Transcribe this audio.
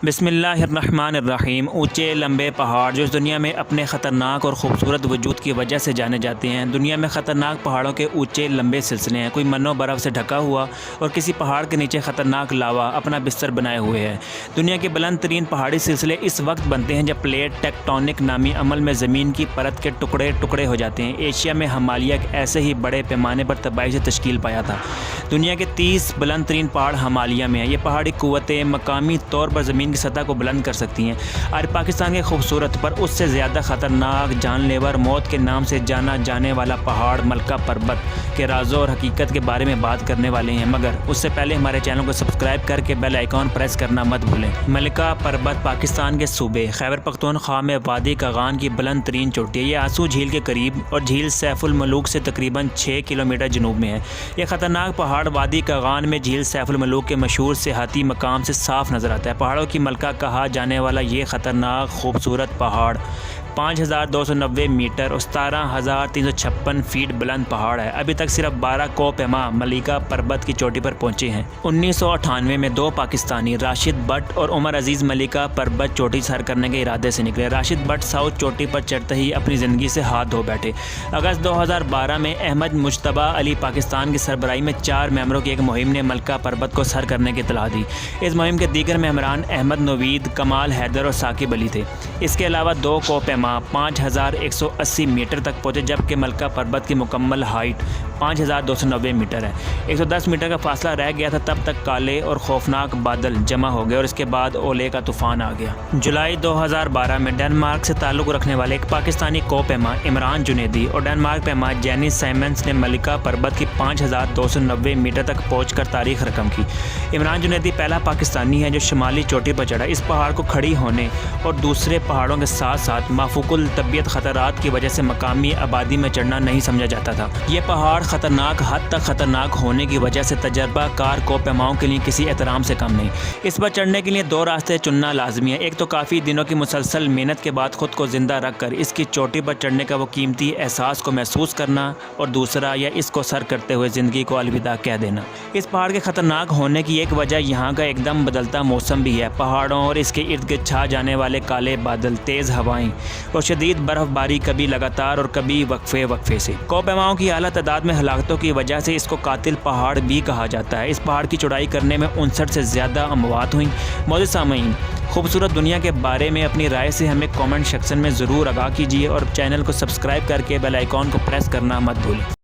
بسم اللہ الرحمن الرحیم۔ اونچے لمبے پہاڑ جو اس دنیا میں اپنے خطرناک اور خوبصورت وجود کی وجہ سے جانے جاتے ہیں۔ دنیا میں خطرناک پہاڑوں کے اونچے لمبے سلسلے ہیں، کوئی منو برف سے ڈھکا ہوا اور کسی پہاڑ کے نیچے خطرناک لاوا اپنا بستر بنائے ہوئے ہے۔ دنیا کے بلند ترین پہاڑی سلسلے اس وقت بنتے ہیں جب پلیٹ ٹیکٹونک نامی عمل میں زمین کی پرت کے ٹکڑے ٹکڑے ہو جاتے ہیں۔ ایشیا میں ہمالیہ ایک ایسے ہی بڑے پیمانے پر تباہی سے تشکیل پایا تھا۔ دنیا کے 30 بلند ترین پہاڑ ہمالیہ میں ہیں۔ یہ پہاڑی قوتیں مقامی طور پر زمین کی سطح کو بلند کر سکتی ہیں۔ آج پاکستان کے خوبصورت پر اس سے زیادہ خطرناک، جان لیوا موت کے نام سے جانا جانے والا پہاڑ ملکہ پربت کے رازوں اور حقیقت کے بارے میں بات کرنے والے ہیں، مگر اس سے پہلے ہمارے چینل کو سبسکرائب کر کے بیل آئیکن پریس کرنا مت بھولیں۔ ملکہ پربت پاکستان کے صوبے خیبر پختونخوا میں وادی کاغان کی بلند ترین چوٹی ہے۔ یہ آسو جھیل کے قریب اور جھیل سیف الملوک سے تقریباً 6 کلومیٹر جنوب میں ہے۔ یہ خطرناک پہاڑ وادی کاغان میں جھیل سیف الملوک کے مشہور سیاحتی مقام سے صاف نظر آتا ہے۔ پہاڑوں کی ملکہ کہا جانے والا یہ خطرناک خوبصورت پہاڑ 5290 میٹر اور 17356 فیٹ بلند پہاڑ ہے۔ ابھی تک صرف 12 کوہ پیما ملکہ پربت کی چوٹی پر پہنچے ہیں۔ 1998 میں 2 پاکستانی راشد بٹ اور عمر عزیز ملکہ پربت چوٹی سر کرنے کے ارادے سے نکلے۔ راشد بٹ ساؤتھ چوٹی پر چڑھتے ہی اپنی زندگی سے ہاتھ دھو بیٹھے۔ اگست 2012 میں احمد مجتبیٰ علی پاکستان کی سربراہی میں 4 ممبروں کی ایک مہم نے ملکہ پربت کو سر کرنے کی اطلاع دی۔ اس مہم کے دیگر ممبران احمد نوید، کمال حیدر اور ثاقب علی تھے۔ اس کے علاوہ 2 کوہ پیما 5180 میٹر تک پہنچے، جبکہ ملکہ پربت کی مکمل ہائٹ 5290 میٹر ہے۔ 110 میٹر کا فاصلہ رہ گیا تھا، تب تک کالے اور خوفناک بادل جمع ہو گئے اور اس کے بعد اولے کا طوفان آ گیا۔ جولائی 2012 میں ڈنمارک سے تعلق رکھنے والے ایک پاکستانی کوہ پیما عمران جنیدی اور ڈنمارک پیما جینس سائمنز نے ملکہ پربت کی 5290 میٹر تک پہنچ کر تاریخ رقم کی۔ عمران جنیدی پہلا پاکستانی ہے جو شمالی چوٹی پر چڑھا۔ اس پہاڑ کو کھڑی ہونے اور دوسرے پہاڑوں کے ساتھ ساتھ مافوق الطبیعت خطرات کی وجہ سے مقامی آبادی میں چڑھنا نہیں سمجھا جاتا تھا۔ یہ پہاڑ خطرناک حد تک خطرناک ہونے کی وجہ سے تجربہ کار کوہ پیماؤں کے لیے کسی احترام سے کم نہیں۔ اس پر چڑھنے کے لیے 2 راستے چننا لازمی ہے۔ ایک تو کافی دنوں کی مسلسل محنت کے بعد خود کو زندہ رکھ کر اس کی چوٹی پر چڑھنے کا وہ قیمتی احساس کو محسوس کرنا، اور دوسرا یا اس کو سر کرتے ہوئے زندگی کو الوداع کہہ دینا۔ اس پہاڑ کے خطرناک ہونے کی ایک وجہ یہاں کا ایک دم بدلتا موسم بھی ہے۔ پہاڑوں اور اس کے ارد گرد چھا جانے والے کالے بادل، تیز ہوائیں اور شدید برف باری، کبھی لگاتار اور کبھی وقفے سے۔ کوہ پیماؤں کی اعلیٰ تعداد میں ہلاکتوں کی وجہ سے اس کو قاتل پہاڑ بھی کہا جاتا ہے۔ اس پہاڑ کی چڑھائی کرنے میں 59 سے زیادہ اموات ہوئیں۔ معزز سامعین، خوبصورت دنیا کے بارے میں اپنی رائے سے ہمیں کامنٹ سیکشن میں ضرور آگاہ کیجیے اور چینل کو سبسکرائب کر کے بیل آئیکن کو پریس کرنا مت بھولیں۔